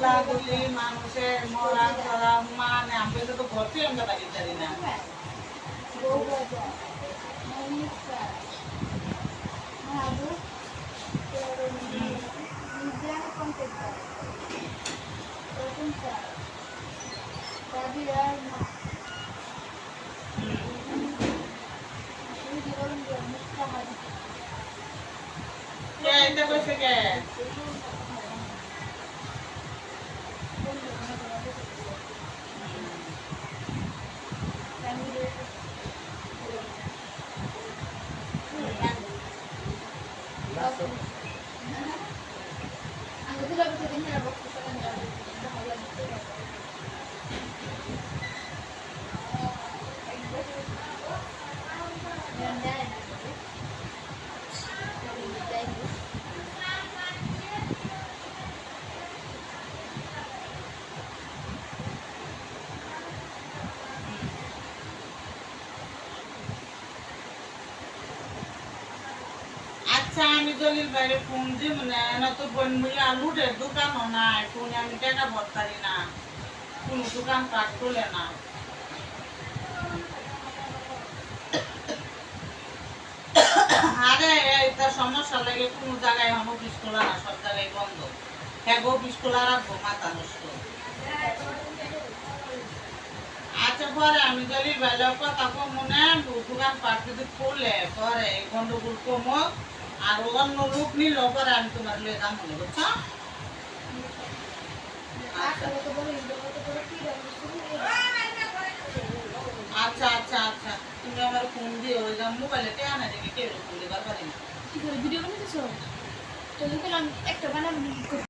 গুলাগুলি মানুষের মরা ধরা মানে আমি তো ঘরতে আমরা বাড়ি পারি না এটা কইছে কে আচ্ছা আমি দলিল বাইরে ফোন দিব না তো বোন মুইয়া লুটের দোকানও নাই ফোনে আমি টাকা ভরতারি না কোনো দোকান পাট তোলে না আরে এটা সমস্যা লাগে কোনো জায়গায় এখন অফিস খোলা না সব জায়গায় বন্ধ হ্যাঁ অফিস খোলা রাখবো মাথা নষ্ট আচ্ছা পরে আমি দলিল বাইরে কথা মনে দোকান পাট যদি খোলে পরে গন্ডগোল কমো আর অন্য লোক নিল পরে আমি তোমার লিয়ে দাম মনে বুঝছো আচ্ছা আচ্ছা আচ্ছা তুমি আমার ফোন দিও ওই যে মোবাইলে টেয়া না দেখি কেউ ফোন দিবার পারি না ভিডিও বানাইতেছো তো একটা বানাবো